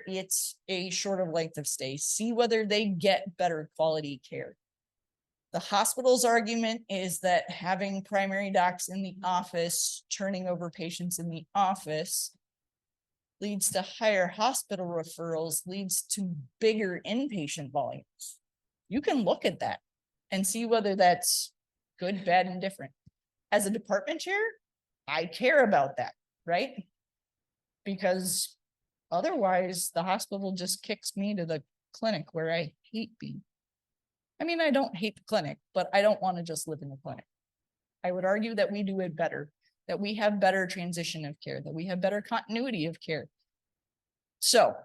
whether it's a shorter length of stay, see whether they get better quality care. The hospital's argument is that having primary docs in the office, turning over patients in the office, leads to higher hospital referrals, leads to bigger inpatient volumes. You can look at that and see whether that's good, bad, and different. As a department chair, I care about that, right? Because otherwise the hospital just kicks me to the clinic where I hate being. I mean, I don't hate the clinic, but I don't want to just live in the clinic. I would argue that we do it better, that we have better transition of care, that we have better continuity of care. So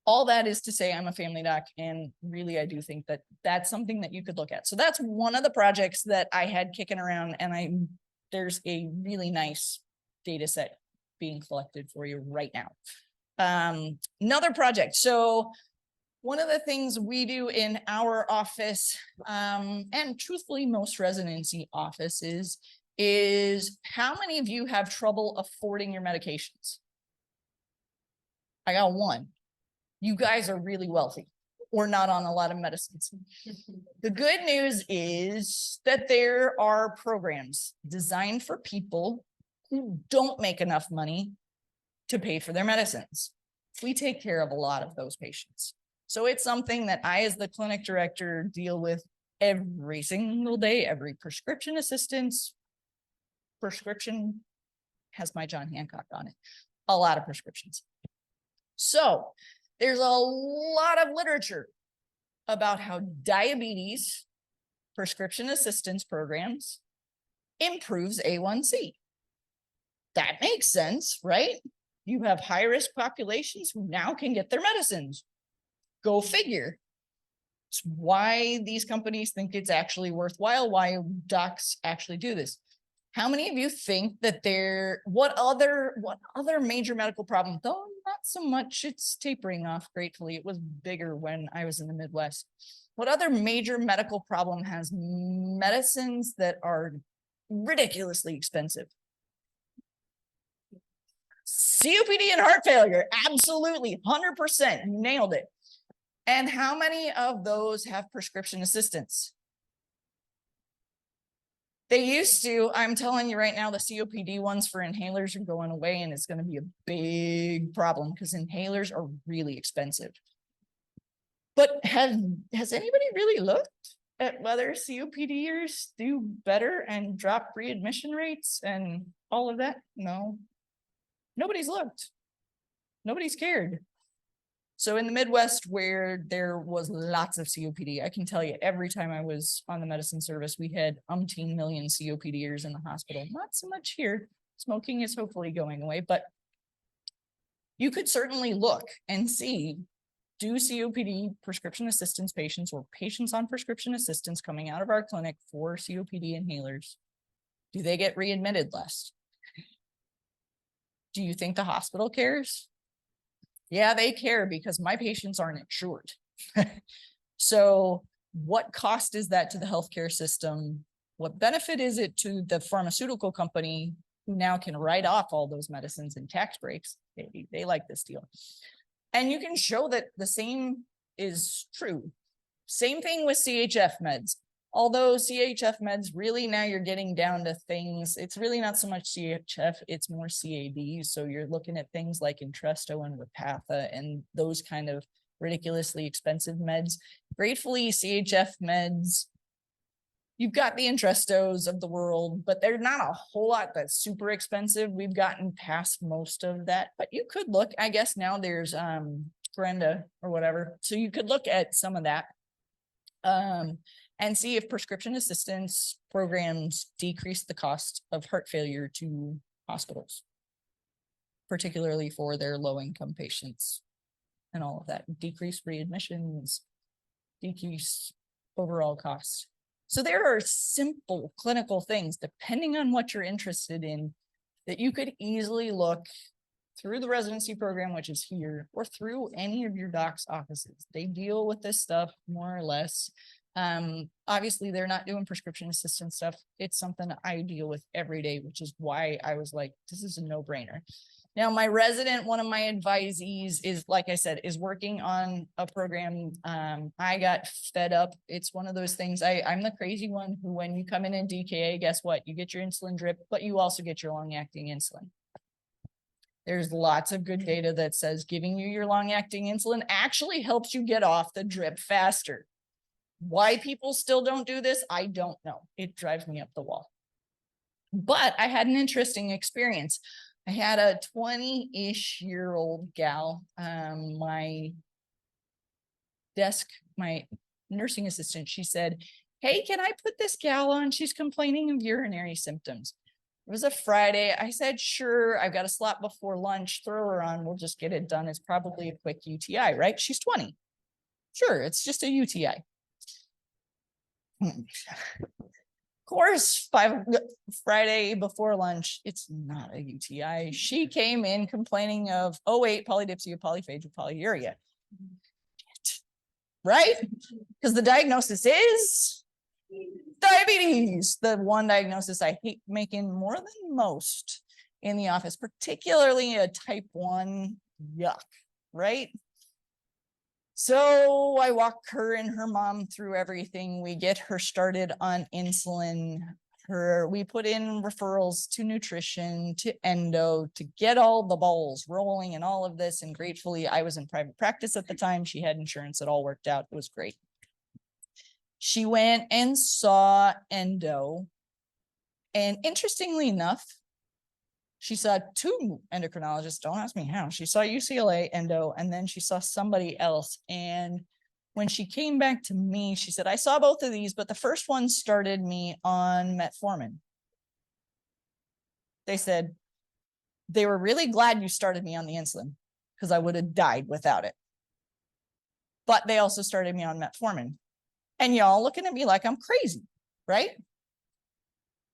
all that is to say, I'm a family doc, and really, I do think that that's something that you could look at. So that's one of the projects that I had kicking around, and there's a really nice data set being collected for you right now. Another project. So one of the things we do in our office, and truthfully, most residency offices, is how many of you have trouble affording your medications? I got one. You guys are really wealthy or not on a lot of medicines. The good news is that there are programs designed for people who don't make enough money to pay for their medicines. We take care of a lot of those patients. So it's something that I, as the clinic director, deal with every single day. Every prescription assistance prescription has my John Hancock on it. A lot of prescriptions. So there's a lot of literature about how diabetes prescription assistance programs improves A1C. That makes sense, right? You have high-risk populations who now can get their medicines. Go figure. It's why these companies think it's actually worthwhile, why docs actually do this. How many of you think that what other major medical problem, though not so much, it's tapering off gratefully. It was bigger when I was in the Midwest. What other major medical problem has medicines that are ridiculously expensive? COPD and heart failure, absolutely, 100%, nailed it. And how many of those have prescription assistance? They used to. I'm telling you right now, the COPD ones for inhalers are going away, and it's going to be a big problem because inhalers are really expensive. But has anybody really looked at whether COPDers do better and drop readmission rates and all of that? No. Nobody's looked. Nobody's cared. So in the Midwest, where there was lots of COPD, I can tell you every time I was on the medicine service, we had umpteen million COPDers in the hospital. Not so much here. Smoking is hopefully going away, but you could certainly look and see, do COPD prescription assistance patients or patients on prescription assistance coming out of our clinic for COPD inhalers, do they get readmitted less? Do you think the hospital cares? Yeah, they care because my patients aren't insured. So what cost is that to the healthcare system? What benefit is it to the pharmaceutical company who now can write off all those medicines and tax breaks? They like this deal. And you can show that the same is true. Same thing with CHF meds. Although CHF meds, really now you're getting down to things, it's really not so much CHF, it's more CAD. So you're looking at things like Entresto and Repatha and those kind of ridiculously expensive meds. Gratefully, CHF meds, you've got the Entrestos of the world, but they're not a whole lot that's super expensive. We've gotten past most of that, but you could look, I guess now there's Brenda or whatever. So you could look at some of that. And see if prescription assistance programs decrease the cost of heart failure to hospitals, particularly for their low-income patients and all of that. Decrease readmissions, decrease overall costs. So there are simple clinical things, depending on what you're interested in, that you could easily look through the residency program, which is here, or through any of your doc's offices. They deal with this stuff more or less. Obviously they're not doing prescription assistance stuff. It's something I deal with every day, which is why I was like, this is a no-brainer. Now, my resident, one of my advisees is, like I said, is working on a program. I got fed up. It's one of those things. I'm the crazy one who, when you come in DKA, guess what? You get your insulin drip, but you also get your long-acting insulin. There's lots of good data that says giving you your long-acting insulin actually helps you get off the drip faster. Why people still don't do this, I don't know. It drives me up the wall. But I had an interesting experience. I had a 20-ish-year-old gal, my nursing assistant, she said, "Hey, can I put this gal on? She's complaining of urinary symptoms." It was a Friday. I said, "Sure, I've got a slot before lunch. Throw her on. We'll just get it done. It's probably a quick UTI, right? She's 20. Sure, it's just a UTI." Of course, Friday before lunch, it's not a UTI. She came in complaining of, oh wait, polydipsia, polyphagia, polyuria. Right? Because the diagnosis is diabetes. The one diagnosis I hate making more than most in the office, particularly a type 1, yuck, right? So I walk her and her mom through everything. We get her started on insulin. We put in referrals to nutrition, to endo, to get all the balls rolling and all of this. And gratefully, I was in private practice at the time. She had insurance. It all worked out. It was great. She went and saw endo. And interestingly enough, she saw 2 endocrinologists. Don't ask me how. She saw UCLA endo, and then she saw somebody else. And when she came back to me, she said, "I saw both of these, but the first one started me on metformin." They said, "They were really glad you started me on the insulin because I would have died without it. But they also started me on metformin." And y'all looking at me like I'm crazy, right?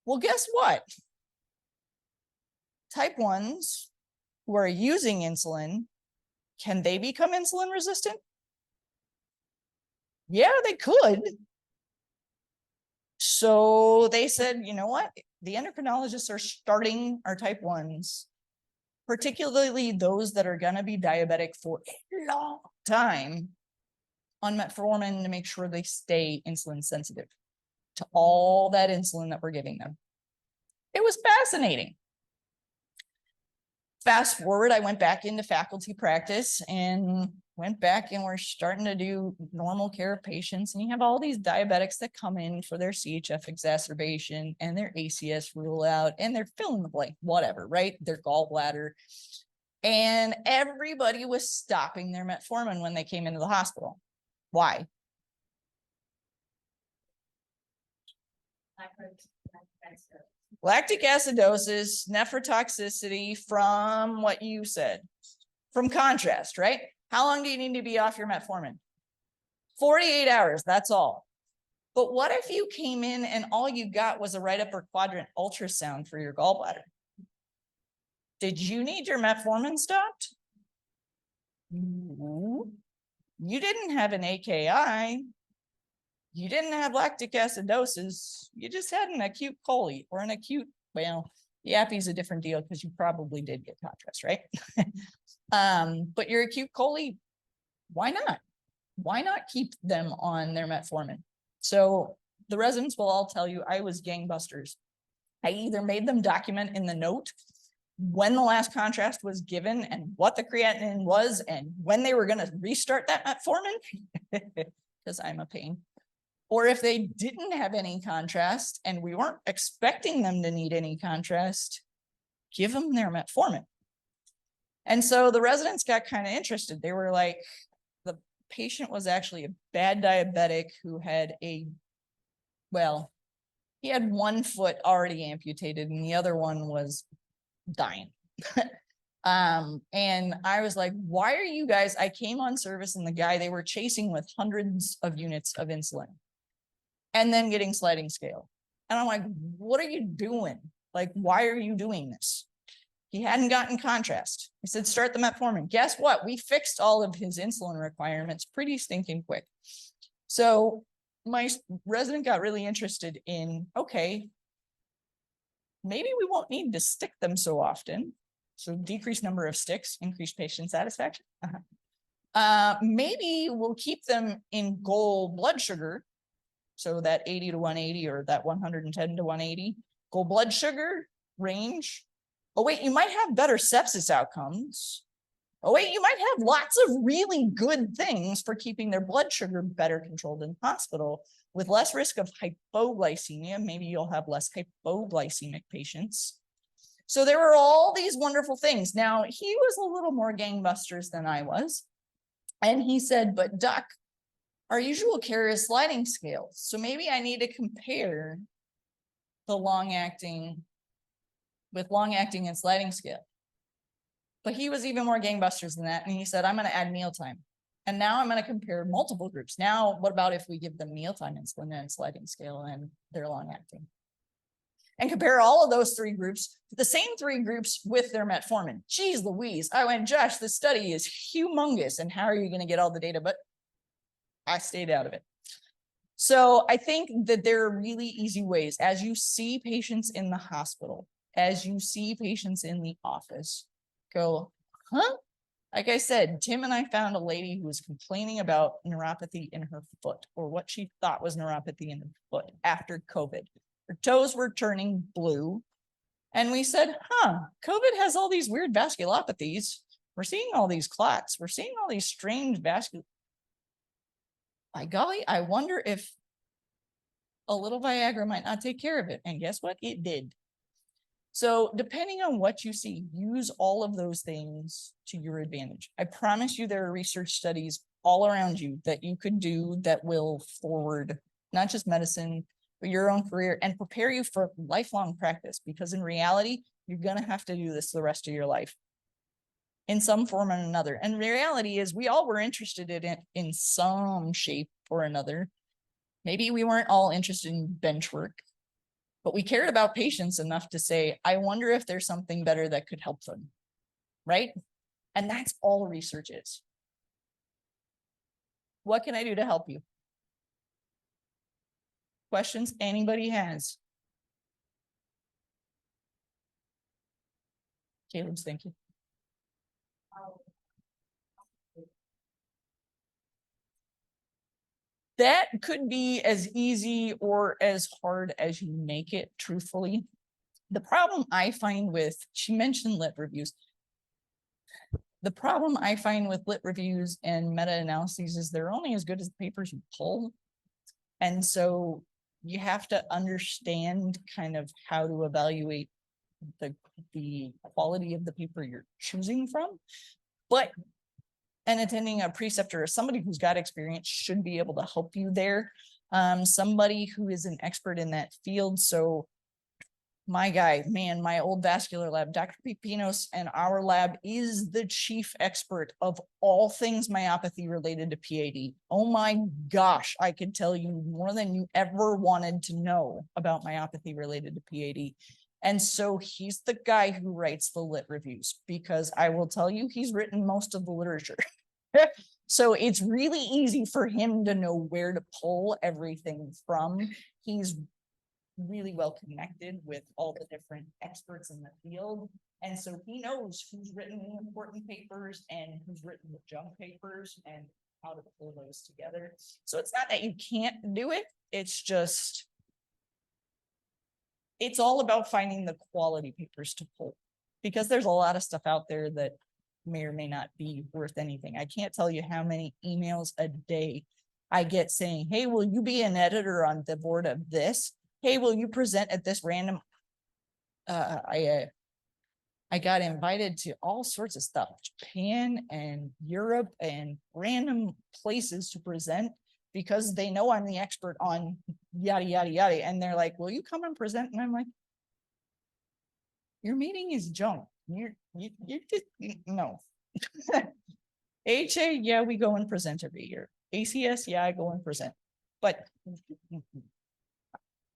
Well, guess what? Type 1s who are using insulin, can they become insulin resistant? Yeah, they could. So they said, you know what? The endocrinologists are starting our type 1s, particularly those that are going to be diabetic for a long time, on metformin to make sure they stay insulin sensitive to all that insulin that we're giving them. It was fascinating. Fast forward, I went back into faculty practice and we're starting to do normal care of patients. And you have all these diabetics that come in for their CHF exacerbation and their ACS rule out and they're fill in the blank, whatever, right? Their gallbladder. And everybody was stopping their metformin when they came into the hospital. Why? Lactic acidosis, nephrotoxicity from what you said, from contrast, right? How long do you need to be off your metformin? 48 hours, that's all. But what if you came in and all you got was a right upper quadrant ultrasound for your gallbladder? Did you need your metformin stopped? No. You didn't have an AKI. You didn't have lactic acidosis. You just had an acute coli or an acute, well, the yappy is a different deal because you probably did get contrast, right? But your acute coli, why not? Why not keep them on their metformin? So the residents will all tell you I was gangbusters. I either made them document in the note when the last contrast was given and what the creatinine was and when they were going to restart that metformin, because I'm a pain. Or if they didn't have any contrast and we weren't expecting them to need any contrast, give them their metformin. And so the residents got kind of interested. They were like, the patient was actually a bad diabetic who had he had one foot already amputated and the other one was dying. And I was like, why are you guys, I came on service and the guy they were chasing with hundreds of units of insulin and then getting sliding scale. And I'm like, what are you doing? Like, why are you doing this? He hadn't gotten contrast. He said, start the metformin. Guess what? We fixed all of his insulin requirements pretty stinking quick. So my resident got really interested in, okay, maybe we won't need to stick them so often. So decreased number of sticks, increased patient satisfaction. Maybe we'll keep them in goal blood sugar. So that 80 to 180 or that 110 to 180 goal blood sugar range. Oh, wait, you might have better sepsis outcomes. Oh, wait, you might have lots of really good things for keeping their blood sugar better controlled in hospital with less risk of hypoglycemia. Maybe you'll have less hypoglycemic patients. So there were all these wonderful things. Now, he was a little more gangbusters than I was. And he said, but doc, our usual care is sliding scales. So maybe I need to compare the long-acting with long-acting and sliding scale. But he was even more gangbusters than that. And he said, I'm going to add mealtime. And now I'm going to compare multiple groups. Now, what about if we give them mealtime insulin and sliding scale and their long-acting? And compare all of those three groups to the same three groups with their metformin. Geez Louise. I went, Josh, this study is humongous. And how are you going to get all the data? But I stayed out of it. So I think that there are really easy ways. As you see patients in the hospital, as you see patients in the office, go, huh? Like I said, Tim and I found a lady who was complaining about neuropathy in her foot, or what she thought was neuropathy in her foot after COVID. Her toes were turning blue. And we said, COVID has all these weird vasculopathies. We're seeing all these clots. We're seeing all these strange vascular. By golly, I wonder if a little Viagra might not take care of it. And guess what? It did. So depending on what you see, use all of those things to your advantage. I promise you there are research studies all around you that you could do that will forward not just medicine, but your own career and prepare you for lifelong practice. Because in reality, you're going to have to do this the rest of your life in some form or another. And the reality is we all were interested in it in some shape or another. Maybe we weren't all interested in bench work, but we cared about patients enough to say, I wonder if there's something better that could help them, right? And that's all research is. What can I do to help you? Questions anybody has? Caleb's thinking. That could be as easy or as hard as you make it, truthfully. The problem I find with, she mentioned lit reviews. The problem I find with lit reviews and meta-analyses is they're only as good as the papers you pull. And so you have to understand kind of how to evaluate the quality of the paper you're choosing from. But and attending a preceptor or somebody who's got experience should be able to help you there. Somebody who is an expert in that field. So my guy, man, my old vascular lab, Dr. Pipinos, and our lab is the chief expert of all things myopathy related to PAD. Oh my gosh, I could tell you more than you ever wanted to know about myopathy related to PAD. And so he's the guy who writes the lit reviews, because I will tell you, he's written most of the literature. So it's really easy for him to know where to pull everything from. He's really well connected with all the different experts in the field. And so he knows who's written the important papers and who's written the junk papers and how to pull those together. So it's not that you can't do it. It's just, it's all about finding the quality papers to pull, because there's a lot of stuff out there that may or may not be worth anything. I can't tell you how many emails a day I get saying, hey, will you be an editor on the board of this? Hey, will you present at this random? I got invited to all sorts of stuff, Japan and Europe and random places to present, because they know I'm the expert on yada, yada, yada. And they're like, will you come and present? And I'm like, your meeting is junk. You just, no. HA, yeah, we go and present every year. ACS, yeah, I go and present. But